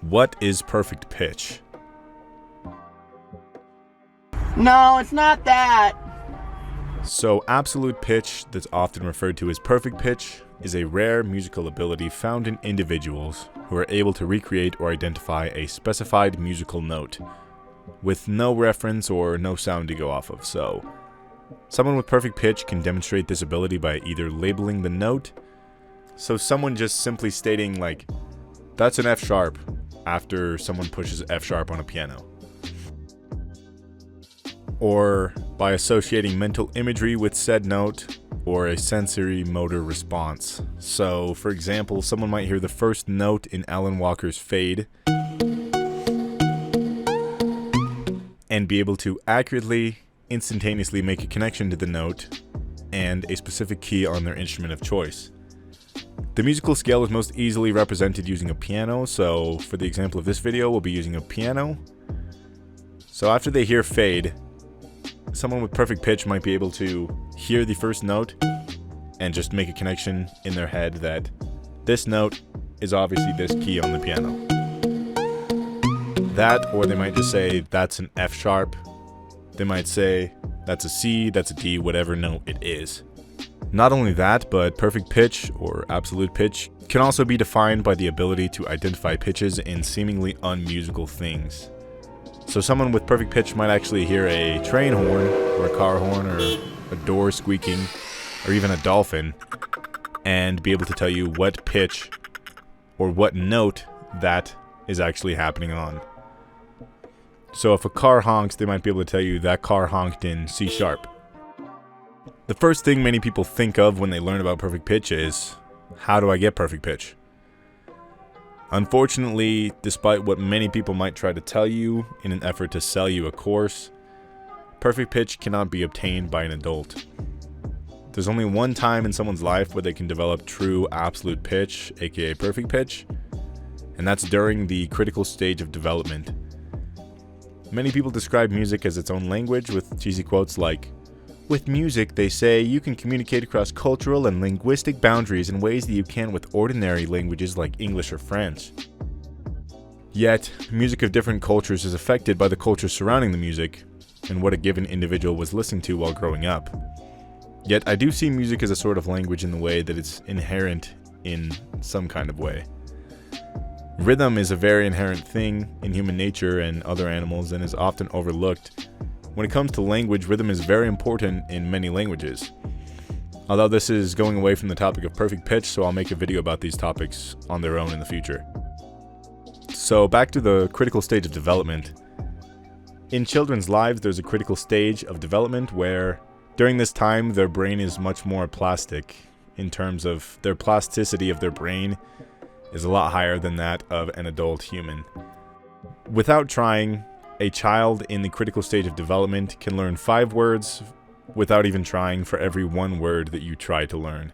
What is perfect pitch? No, it's not that. So absolute pitch, that's often referred to as perfect pitch, is a rare musical ability found in individuals who are able to recreate or identify a specified musical note with no reference or no sound to go off of. So someone with perfect pitch can demonstrate this ability by either labeling the note, so someone just simply stating like, that's an F sharp, after someone pushes F sharp on a piano. Or by associating mental imagery with said note, or a sensory motor response. So, for example, someone might hear the first note in Alan Walker's Fade and be able to accurately, instantaneously make a connection to the note and a specific key on their instrument of choice. The musical scale is most easily represented using a piano, so for the example of this video, we'll be using a piano. So after they hear Fade, someone with perfect pitch might be able to hear the first note and just make a connection in their head that this note is obviously this key on the piano. That, or they might just say, that's an F sharp. They might say, that's a C, that's a D, whatever note it is. Not only that, but perfect pitch, or absolute pitch, can also be defined by the ability to identify pitches in seemingly unmusical things. So someone with perfect pitch might actually hear a train horn, or a car horn, or a door squeaking, or even a dolphin, and be able to tell you what pitch, or what note that is actually happening on. So if a car honks, they might be able to tell you that car honked in C sharp. The first thing many people think of when they learn about perfect pitch is, how do I get perfect pitch? Unfortunately, despite what many people might try to tell you in an effort to sell you a course, perfect pitch cannot be obtained by an adult. There's only one time in someone's life where they can develop true absolute pitch, aka perfect pitch, and that's during the critical stage of development. Many people describe music as its own language with cheesy quotes like, with music, they say, you can communicate across cultural and linguistic boundaries in ways that you can with ordinary languages like English or French. Yet, music of different cultures is affected by the culture surrounding the music and what a given individual was listening to while growing up. Yet, I do see music as a sort of language in the way that it's inherent in some kind of way. Rhythm is a very inherent thing in human nature and other animals and is often overlooked. When it comes to language, rhythm is very important in many languages. Although this is going away from the topic of perfect pitch, so I'll make a video about these topics on their own in the future. So back to the critical stage of development. In children's lives, there's a critical stage of development where during this time, their brain is much more plastic in terms of their plasticity of their brain is a lot higher than that of an adult human. Without trying, a child in the critical stage of development can learn 5 words without even trying for every 1 word that you try to learn.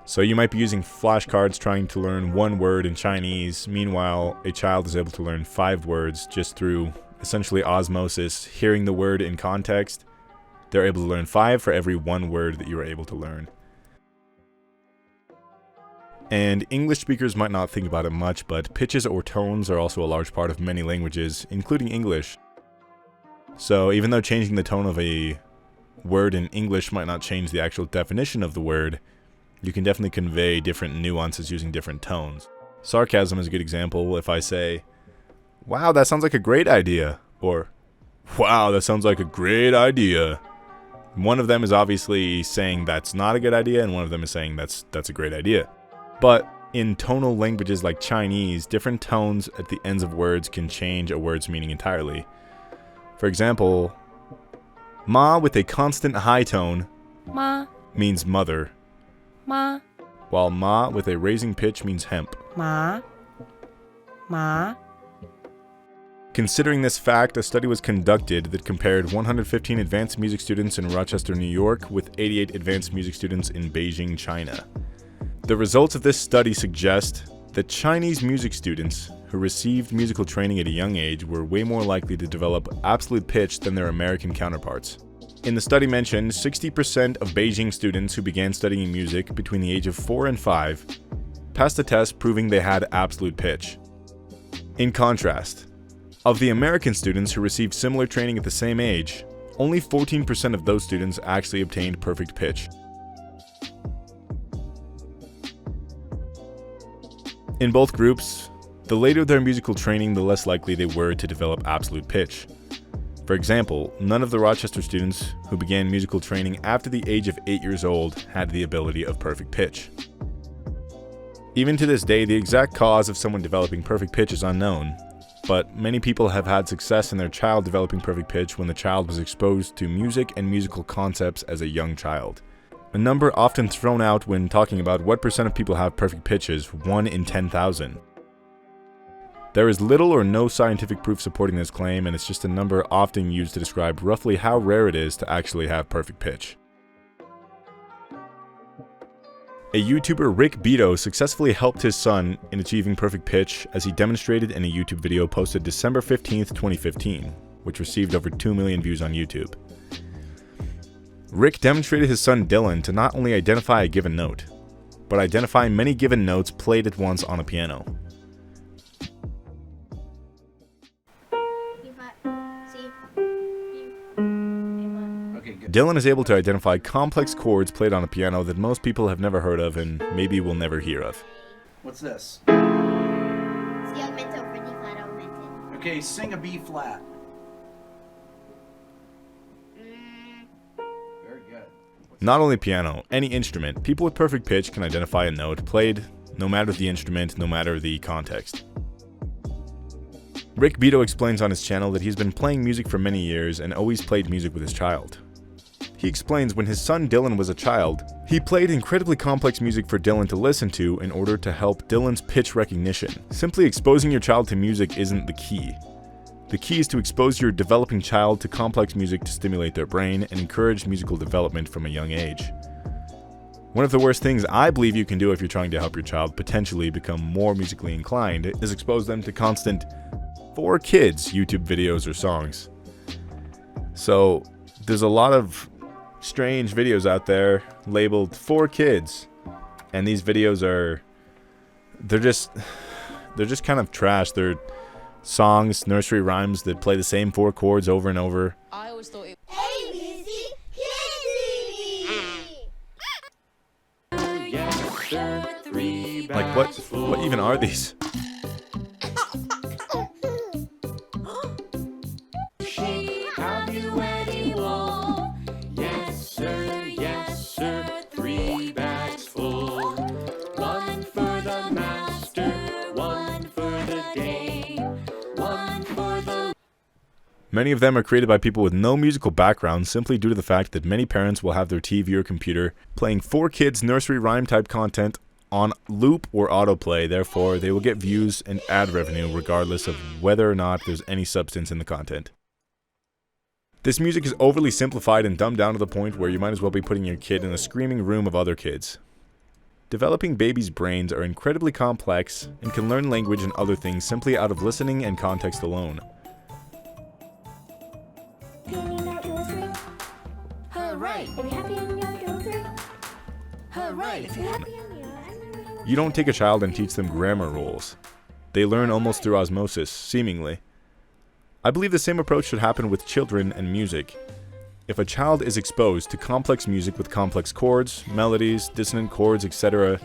So you might be using flashcards trying to learn 1 word in Chinese, meanwhile a child is able to learn 5 words just through essentially osmosis, hearing the word in context. They're able to learn 5 for every 1 word that you are able to learn. And English speakers might not think about it much, but pitches or tones are also a large part of many languages, including English. So even though changing the tone of a word in English might not change the actual definition of the word, you can definitely convey different nuances using different tones. Sarcasm is a good example. If I say, wow, that sounds like a great idea, or wow, that sounds like a great idea. One of them is obviously saying that's not a good idea, and one of them is saying that's a great idea. But in tonal languages like Chinese, different tones at the ends of words can change a word's meaning entirely. For example, ma with a constant high tone Ma, means mother, ma, while ma with a raising pitch means hemp. ma, ma. Considering this fact, a study was conducted that compared 115 advanced music students in Rochester, New York with 88 advanced music students in Beijing, China. The results of this study suggest that Chinese music students who received musical training at a young age were way more likely to develop absolute pitch than their American counterparts. In the study mentioned, 60% of Beijing students who began studying music between the age of 4 and 5 passed the test proving they had absolute pitch. In contrast, of the American students who received similar training at the same age, only 14% of those students actually obtained perfect pitch. In both groups, the later their musical training, the less likely they were to develop absolute pitch. For example, none of the Rochester students who began musical training after the age of 8 years old had the ability of perfect pitch. Even to this day, the exact cause of someone developing perfect pitch is unknown, but many people have had success in their child developing perfect pitch when the child was exposed to music and musical concepts as a young child. A number often thrown out when talking about what percent of people have perfect pitch is 1 in 10,000. There is little or no scientific proof supporting this claim, and it's just a number often used to describe roughly how rare it is to actually have perfect pitch. A YouTuber, Rick Beato, successfully helped his son in achieving perfect pitch as he demonstrated in a YouTube video posted December 15th, 2015, which received over 2 million views on YouTube. Rick demonstrated his son Dylan to not only identify a given note, but identify many given notes played at once on a piano. Dylan is able to identify complex chords played on a piano that most people have never heard of and maybe will never hear of. What's this? C augmented over D flat augmented. Okay, sing a B flat. Very good. Not only piano, any instrument, people with perfect pitch can identify a note played, no matter the instrument, no matter the context. Rick Beato explains on his channel that he's been playing music for many years and always played music with his child. He explains when his son Dylan was a child, he played incredibly complex music for Dylan to listen to in order to help Dylan's pitch recognition. Simply exposing your child to music isn't the key. The key is to expose your developing child to complex music to stimulate their brain and encourage musical development from a young age. One of the worst things I believe you can do if you're trying to help your child potentially become more musically inclined is expose them to constant "for kids" YouTube videos or songs. So there's a lot of strange videos out there labeled "for kids," and these videos they're just kind of trash. They're songs, nursery rhymes that play the same 4 chords over and over. I always thought it Like what even are these? Have you any wool? Yes sir, 3 bags full. 1 for the master, 1 for the dame, 1 for the... Many of them are created by people with no musical background simply due to the fact that many parents will have their TV or computer playing 4 kids nursery rhyme type content on loop or autoplay. Therefore, they will get views and ad revenue regardless of whether or not there's any substance in the content. This music is overly simplified and dumbed down to the point where you might as well be putting your kid in a screaming room of other kids. Developing babies' brains are incredibly complex and can learn language and other things simply out of listening and context alone. You don't take a child and teach them grammar rules. They learn almost through osmosis, seemingly. I believe the same approach should happen with children and music. If a child is exposed to complex music with complex chords, melodies, dissonant chords, etc.,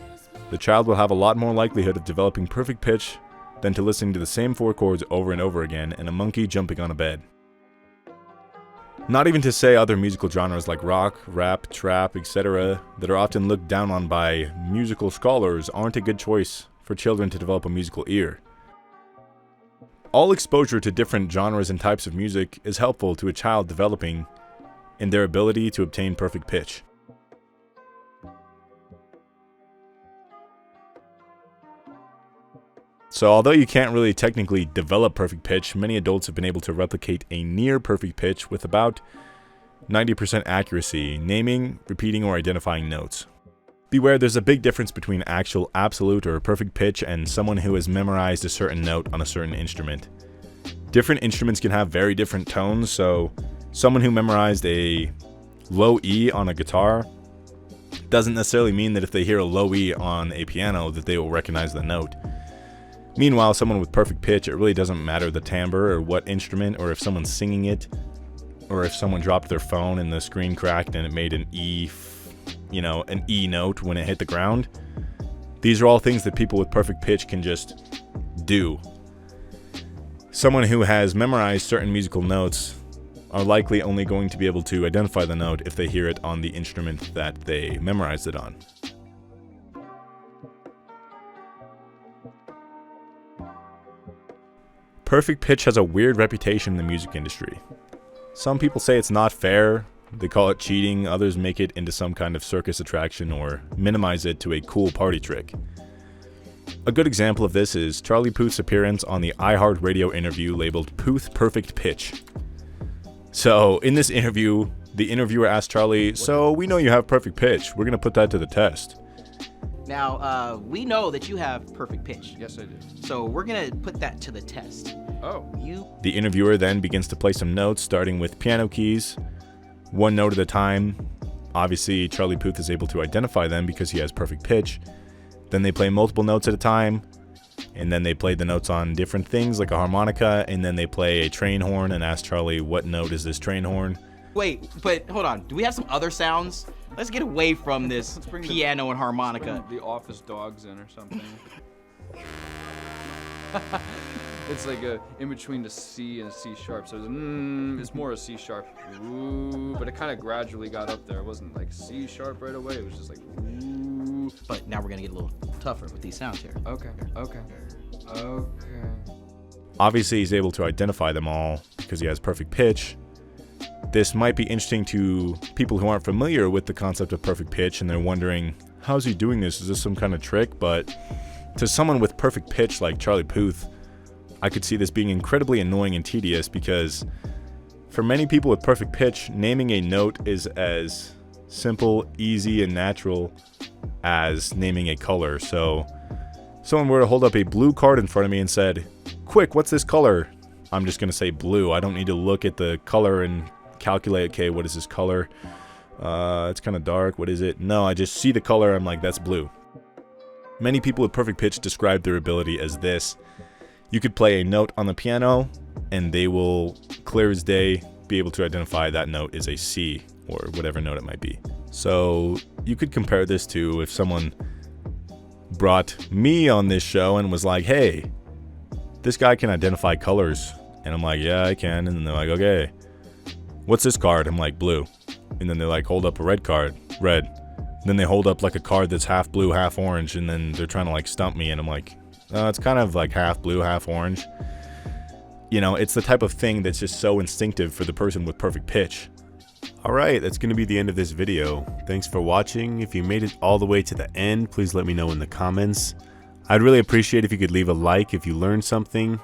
the child will have a lot more likelihood of developing perfect pitch than to listening to the same 4 chords over and over again and a monkey jumping on a bed. Not even to say other musical genres like rock, rap, trap, etc. that are often looked down on by musical scholars aren't a good choice for children to develop a musical ear. All exposure to different genres and types of music is helpful to a child developing in their ability to obtain perfect pitch. So although you can't really technically develop perfect pitch, many adults have been able to replicate a near perfect pitch with about 90% accuracy, naming, repeating, or identifying notes. Beware, there's a big difference between actual absolute or perfect pitch and someone who has memorized a certain note on a certain instrument. Different instruments can have very different tones, so someone who memorized a low E on a guitar doesn't necessarily mean that if they hear a low E on a piano that they will recognize the note. Meanwhile, someone with perfect pitch, it really doesn't matter the timbre or what instrument, or if someone's singing it, or if someone dropped their phone and the screen cracked and it made an E note when it hit the ground. These are all things that people with perfect pitch can just do. Someone who has memorized certain musical notes are likely only going to be able to identify the note if they hear it on the instrument that they memorized it on. Perfect pitch has a weird reputation in the music industry. Some people say it's not fair, they call it cheating, others make it into some kind of circus attraction or minimize it to a cool party trick. A good example of this is Charlie Puth's appearance on the iHeartRadio interview labeled Puth Perfect Pitch. So, in this interview, the interviewer asked Charlie, "So, we know you have perfect pitch, we're gonna put that to the test." Now, we know that you have perfect pitch. Yes, I do. So we're gonna put that to the test. Oh. The interviewer then begins to play some notes, starting with piano keys, one note at a time. Obviously, Charlie Puth is able to identify them because he has perfect pitch. Then they play multiple notes at a time, and then they play the notes on different things like a harmonica, and then they play a train horn and ask Charlie, "What note is this train horn?" Wait, but hold on. Do we have some other sounds? Let's get away from this Let's bring piano and harmonica. The office dogs in or something. It's like in between the C and C sharp, so it's more a C sharp. Ooh, but it kind of gradually got up there. It wasn't like C sharp right away. It was just like ooh. But now we're gonna get a little tougher with these sounds here. Okay. Obviously, he's able to identify them all because he has perfect pitch. This might be interesting to people who aren't familiar with the concept of perfect pitch, and they're wondering, how's he doing this? Is this some kind of trick? But to someone with perfect pitch like Charlie Puth, I could see this being incredibly annoying and tedious, because for many people with perfect pitch, naming a note is as simple, easy, and natural as naming a color. So if someone were to hold up a blue card in front of me and said, "Quick, what's this color?" I'm just going to say blue. I don't need to look at the color and calculate, okay, what is this color? It's kind of dark. What is it? No, I just see the color. I'm like, that's blue. Many people with perfect pitch describe their ability as this. You could play a note on the piano, and they will, clear as day, be able to identify that note is a C, or whatever note it might be. So you could compare this to if someone brought me on this show and was like, "Hey, this guy can identify colors." And I'm like, "Yeah, I can." And then they're like, "Okay, what's this card?" I'm like, "Blue." And then they like hold up a red card, red. And then they hold up like a card that's half blue, half orange, and then they're trying to like stump me, and I'm like, it's kind of like half blue, half orange. You know, it's the type of thing that's just so instinctive for the person with perfect pitch. Alright, that's going to be the end of this video. Thanks for watching. If you made it all the way to the end, please let me know in the comments. I'd really appreciate if you could leave a like if you learned something,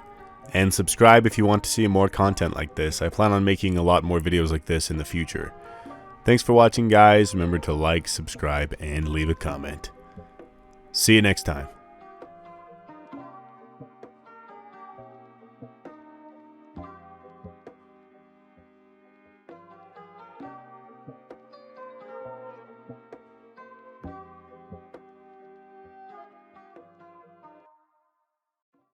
and subscribe if you want to see more content like this. I plan on making a lot more videos like this in the future. Thanks for watching, guys. Remember to like, subscribe, and leave a comment. See you next time.